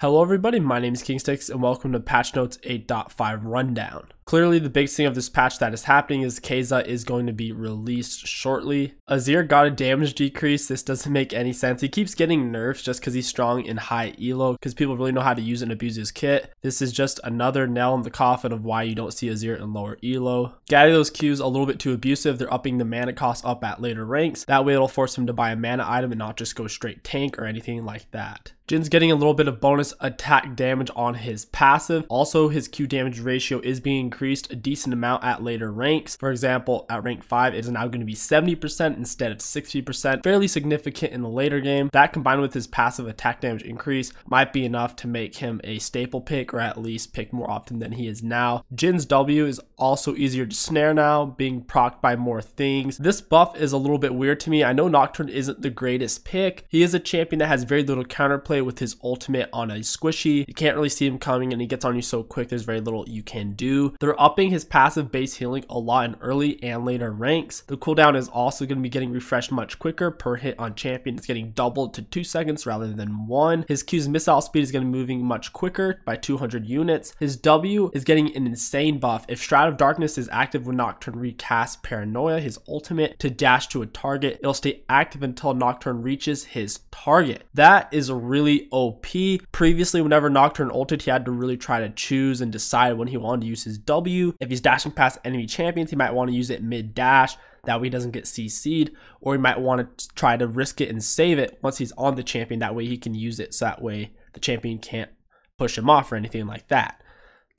Hello everybody, my name is KingStix and welcome to Patch Notes 8.5 Rundown. Clearly the big thing of this patch that is happening is Keza is going to be released shortly. Azir got a damage decrease. This doesn't make any sense. He keeps getting nerfs just because he's strong in high elo because people really know how to use and abuse his kit. This is just another nail in the coffin of why you don't see Azir in lower elo. Those Qs a little bit too abusive. They're upping the mana cost up at later ranks. That way it'll force him to buy a mana item and not just go straight tank or anything like that. Jin's getting a little bit of bonus attack damage on his passive. Also, his Q damage ratio is being increased a decent amount at later ranks. For example, at rank 5, it is now going to be 70% instead of 60%. Fairly significant in the later game. That combined with his passive attack damage increase might be enough to make him a staple pick, or at least pick more often than he is now. Jin's W is also easier to snare now, being procced by more things. This buff is a little bit weird to me. I know Nocturne isn't the greatest pick. He is a champion that has very little counterplay with his ultimate on a squishy. You can't really see him coming and he gets on you so quick there's very little you can do. They're upping his passive base healing a lot in early and later ranks. The cooldown is also going to be getting refreshed much quicker per hit on champion. It's getting doubled to 2 seconds rather than 1. His Q's missile speed is going to be moving much quicker by 200 units. His W is getting an insane buff. If Shroud of Darkness is active when Nocturne recasts Paranoia, his ultimate, to dash to a target, it'll stay active until Nocturne reaches his target. That is really OP. Previously, whenever Nocturne ulted, he had to really try to choose and decide when he wanted to use his W. If he's dashing past enemy champions, he might want to use it mid-dash. That way he doesn't get CC'd, or he might want to try to risk it and save it once he's on the champion. That way he can use it, so that way the champion can't push him off or anything like that.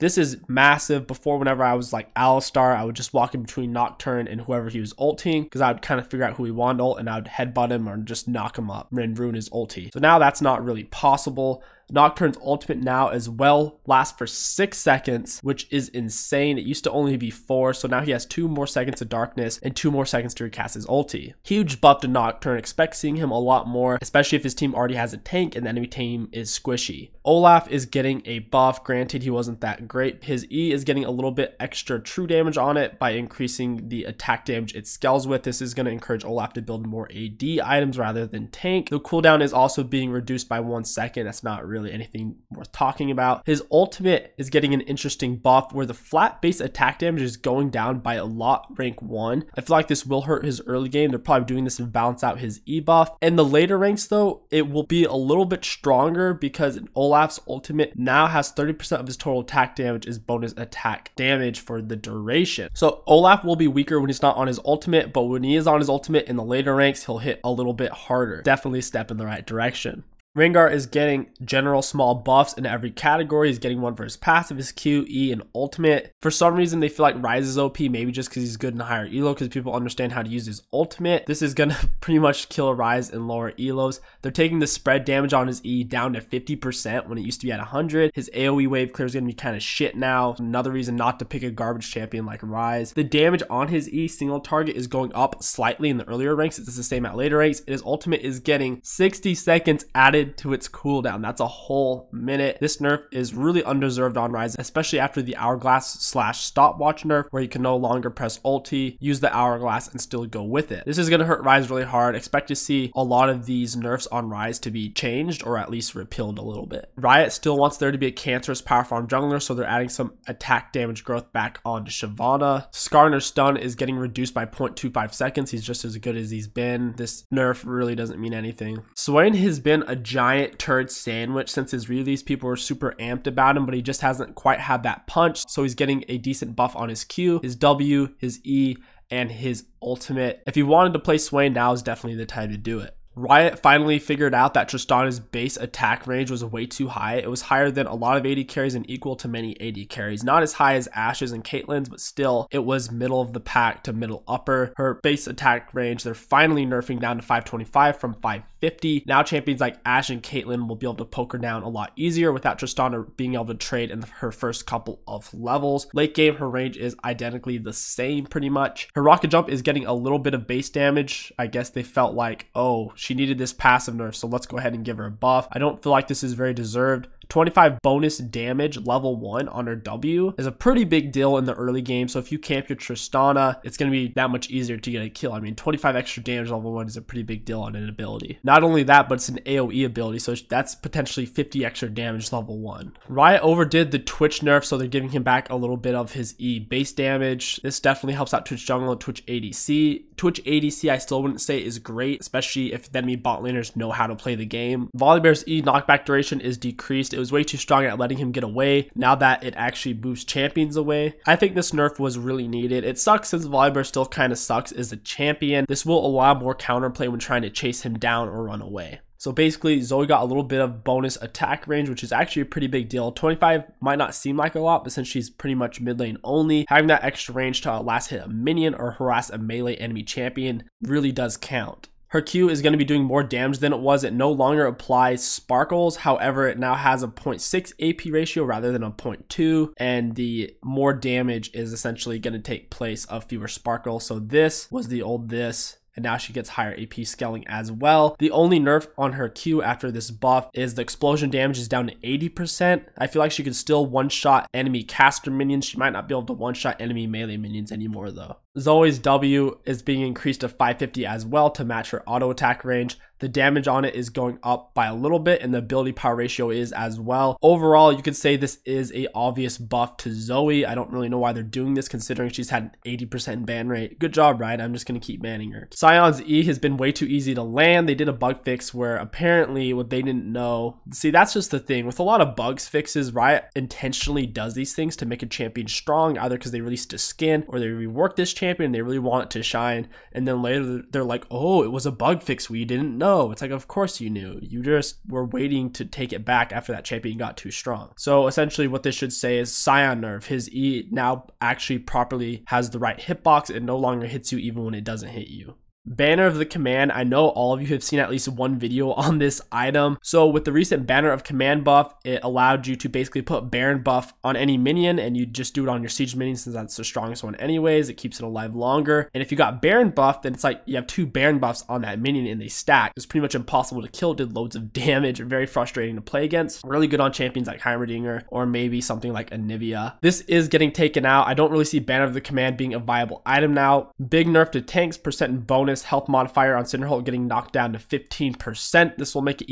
This is massive. Before, whenever I was like Alistar, I would just walk in between Nocturne and whoever he was ulting, because I would kind of figure out who he wanted to ult and I would headbutt him or just knock him up and ruin his ulti. So now that's not really possible. Nocturne's ultimate now as well lasts for 6 seconds, which is insane. It used to only be 4, so now he has 2 more seconds of darkness and 2 more seconds to recast his ulti. Huge buff to Nocturne. Expect seeing him a lot more, especially if his team already has a tank and the enemy team is squishy. Olaf is getting a buff. Granted, he wasn't that great. His E is getting a little bit extra true damage on it by increasing the attack damage it scales with. This is going to encourage Olaf to build more AD items rather than tank. The cooldown is also being reduced by 1 second. That's not really anything worth talking about. His ultimate is getting an interesting buff where the flat base attack damage is going down by a lot rank 1. I feel like this will hurt his early game. They're probably doing this to balance out his E buff. In the later ranks though, it will be a little bit stronger because Olaf's ultimate now has 30% of his total attack damage is bonus attack damage for the duration. So Olaf will be weaker when he's not on his ultimate, but when he is on his ultimate in the later ranks, he'll hit a little bit harder. Definitely a step in the right direction. Rengar is getting general small buffs in every category. He's getting one for his passive, his Q, E, and ultimate. For some reason, they feel like Ryze is OP, maybe just because he's good in higher elo, because people understand how to use his ultimate. This is going to pretty much kill Ryze in lower elos. They're taking the spread damage on his E down to 50% when it used to be at 100. His AoE wave clear is going to be kind of shit now. Another reason not to pick a garbage champion like Ryze. The damage on his E single target is going up slightly in the earlier ranks. It's the same at later ranks. His ultimate is getting 60 seconds added to its cooldown. That's a whole minute. This nerf is really undeserved on Ryze, especially after the hourglass / stopwatch nerf where you can no longer press ulti, use the hourglass, and still go with it. This is going to hurt Ryze really hard. Expect to see a lot of these nerfs on Ryze to be changed or at least repealed a little bit. Riot still wants there to be a cancerous power farm jungler, so they're adding some attack damage growth back onto Shyvana. Skarner's stun is getting reduced by 0.25 seconds. He's just as good as he's been. This nerf really doesn't mean anything. Swain has been a giant turd sandwich since his release. People were super amped about him, but he just hasn't quite had that punch, so he's getting a decent buff on his Q, his W, his E, and his ultimate. If you wanted to play Swain, now is definitely the time to do it. Riot finally figured out that Tristana's base attack range was way too high. It was higher than a lot of AD carries and equal to many AD carries. Not as high as Ashe's and Caitlyn's, but still, it was middle of the pack to middle upper. Her base attack range, they're finally nerfing down to 525 from 550. Now champions like Ashe and Caitlyn will be able to poke her down a lot easier without Tristana being able to trade in her first couple of levels. Late game, her range is identically the same pretty much. Her rocket jump is getting a little bit of base damage. I guess they felt like, oh, she needed this passive nerf, so let's go ahead and give her a buff. I don't feel like this is very deserved. 25 bonus damage level 1 on her W is a pretty big deal in the early game. So if you camp your Tristana, it's going to be that much easier to get a kill. I mean, 25 extra damage level 1 is a pretty big deal on an ability. Not only that, but it's an AoE ability, so that's potentially 50 extra damage level 1. Riot overdid the Twitch nerf, so they're giving him back a little bit of his E base damage. This definitely helps out Twitch jungle and Twitch ADC. Twitch ADC I still wouldn't say is great, especially if the enemy bot laners know how to play the game. Volibear's E knockback duration is decreased. It was way too strong at letting him get away. Now that it actually moves champions away, I think this nerf was really needed. It sucks since Volibear still kind of sucks as a champion. This will allow more counterplay when trying to chase him down or run away. So basically, Zoe got a little bit of bonus attack range, which is actually a pretty big deal. 25 might not seem like a lot, but since she's pretty much mid lane only, having that extra range to last hit a minion or harass a melee enemy champion really does count. Her Q is going to be doing more damage than it was. It no longer applies sparkles. However, it now has a 0.6 AP ratio rather than a 0.2. And the more damage is essentially going to take place of fewer sparkles. So this was the old this. And now she gets higher AP scaling as well. The only nerf on her Q after this buff is the explosion damage is down to 80%. I feel like she could still one-shot enemy caster minions. She might not be able to one-shot enemy melee minions anymore though. Zoe's W is being increased to 550 as well to match her auto attack range. The damage on it is going up by a little bit and the ability power ratio is as well. Overall, you could say this is a obvious buff to Zoe. I don't really know why they're doing this considering she's had an 80% ban rate. Good job, Riot. I'm just going to keep banning her. Sion's E has been way too easy to land. They did a bug fix where apparently what they didn't know. See, that's just the thing. With a lot of bugs fixes, Riot intentionally does these things to make a champion strong, either because they released a skin or they reworked this champion and they really want it to shine. And then later they're like, oh, it was a bug fix we didn't know. It's like, of course you knew. You just were waiting to take it back after that champion got too strong. So essentially what this should say is Sion nerf. His E now actually properly has the right hitbox. It no longer hits you even when it doesn't hit you. Banner of the Command. I know all of you have seen at least one video on this item. So with the recent Banner of Command buff, it allowed you to basically put Baron buff on any minion and you just do it on your siege minion since that's the strongest one anyways. It keeps it alive longer. And if you got Baron buff, then it's like you have two Baron buffs on that minion and they stack. It's pretty much impossible to kill, did loads of damage, very frustrating to play against. Really good on champions like Heimerdinger or maybe something like Anivia. This is getting taken out. I don't really see Banner of the Command being a viable item now. Big nerf to tanks, percent and bonus health modifier on Cinderholt getting knocked down to 15%. This will make it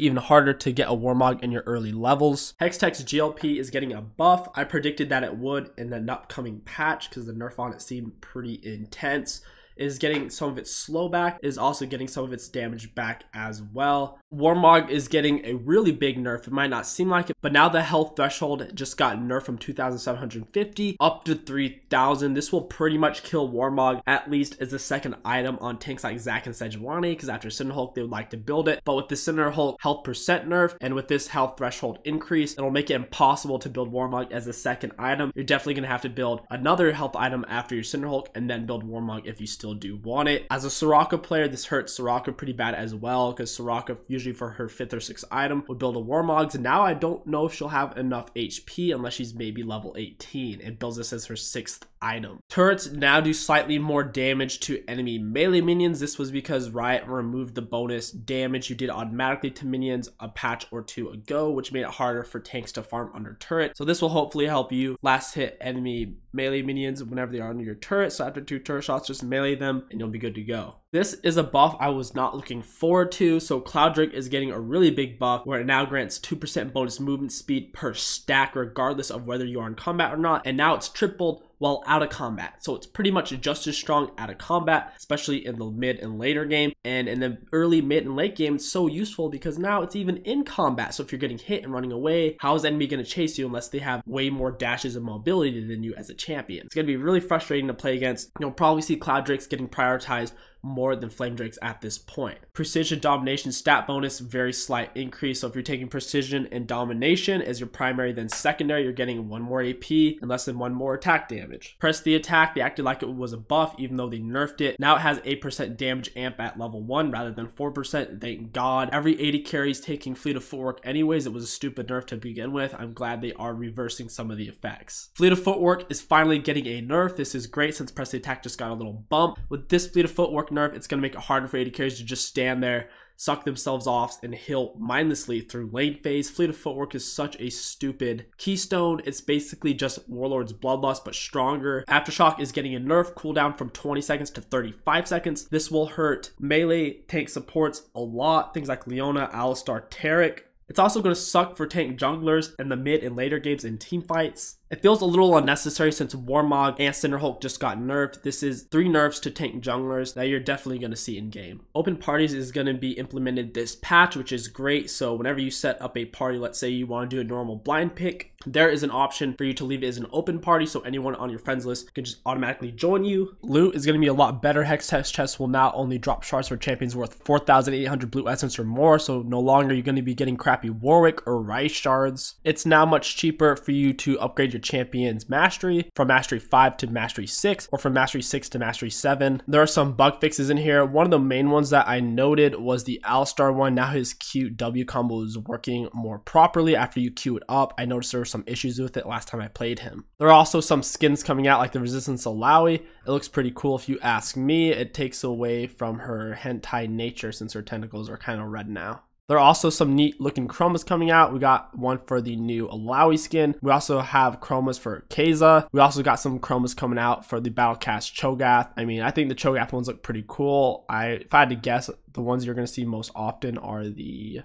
even harder to get a Warmog in your early levels. Hextech's GLP is getting a buff. I predicted that it would in the upcoming patch because the nerf on it seemed pretty intense. Is getting some of its slow back, is also getting some of its damage back as well. Warmog is getting a really big nerf. It might not seem like it, but now the health threshold just got nerfed from 2,750 up to 3,000. This will pretty much kill Warmog, at least as a second item on tanks like Zac and Sejuani, because after Cinderhulk, they would like to build it. But with the Cinderhulk health percent nerf and with this health threshold increase, it'll make it impossible to build Warmog as a second item. You're definitely going to have to build another health item after your Cinderhulk and then build Warmog if you still do want it. As a Soraka player, this hurts Soraka pretty bad as well because Soraka usually for her 5th or 6th item would build a Warmog. And now I don't know if she'll have enough HP unless she's maybe level 18 and builds this as her 6th item. Turrets now do slightly more damage to enemy melee minions. This was because Riot removed the bonus damage you did automatically to minions a patch or two ago, which made it harder for tanks to farm under turret. So this will hopefully help you last hit enemy melee minions whenever they are under your turret. So after 2 turret shots, just melee them and you'll be good to go. This is a buff I was not looking forward to. So Cloud Drake is getting a really big buff where it now grants 2% bonus movement speed per stack regardless of whether you are in combat or not. And now it's tripled while out of combat. So it's pretty much just as strong out of combat, especially in the mid and later game. And in the early, mid, and late game, it's so useful because now it's even in combat. So if you're getting hit and running away, how is the enemy going to chase you unless they have way more dashes and mobility than you as a champion? It's going to be really frustrating to play against. You'll probably see Cloud Drakes getting prioritized more than Flame Drakes at this point. Precision Domination stat bonus, very slight increase. So if you're taking Precision and Domination as your primary then secondary, you're getting 1 more AP and less than 1 more attack damage. Press the attack, they acted like it was a buff even though they nerfed it. Now it has 8% damage amp at level 1 rather than 4%, thank God. Every 80 carries taking Fleet of Footwork anyways. It was a stupid nerf to begin with. I'm glad they are reversing some of the effects. Fleet of Footwork is finally getting a nerf. This is great since Press the Attack just got a little bump. With this Fleet of Footwork nerf, it's going to make it harder for AD carries to just stand there, suck themselves off and heal mindlessly through lane phase. Fleet of Footwork is such a stupid keystone. It's basically just Warlord's Bloodlust but stronger. Aftershock is getting a nerf, cooldown from 20 seconds to 35 seconds. This will hurt melee tank supports a lot, things like Leona, Alistar, Taric. It's also going to suck for tank junglers in the mid and later games in team fights. It feels a little unnecessary since Warmog and Cinderhulk just got nerfed. This is 3 nerfs to tank junglers that you're definitely going to see in game. Open parties is going to be implemented this patch, which is great. So whenever you set up a party, let's say you want to do a normal blind pick, there is an option for you to leave it as an open party so anyone on your friends list can just automatically join you. Loot is going to be a lot better. Hextech chests will now only drop shards for champions worth 4,800 blue essence or more, so no longer you're going to be getting crappy Warwick or Rice shards. It's now much cheaper for you to upgrade your champion's mastery from mastery 5 to mastery 6 or from mastery 6 to mastery 7. There are some bug fixes in here. One of the main ones that I noted was the Alistar one. Now his Q W combo is working more properly after you queue it up. I noticed there were some issues with it last time I played him. There are also some skins coming out like the Resistance Alawi. It looks pretty cool if you ask me. It takes away from her hentai nature since her tentacles are kind of red now. There are also some neat looking chromas coming out. We got one for the new Alawi skin. We also have chromas for Keza. We also got some chromas coming out for the Battlecast Cho'Gath. I mean, I think the Cho'Gath ones look pretty cool. If I had to guess, the ones you're going to see most often are the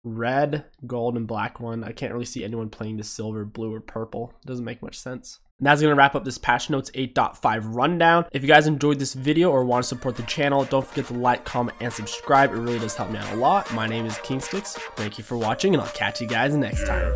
red, gold, and black one. I can't really see anyone playing the silver, blue, or purple. It doesn't make much sense. And that's going to wrap up this patch notes 8.5 rundown. If you guys enjoyed this video or want to support the channel, don't forget to like, comment, and subscribe. It really does help me out a lot. My name is KingStix. Thank you for watching, and I'll catch you guys next time.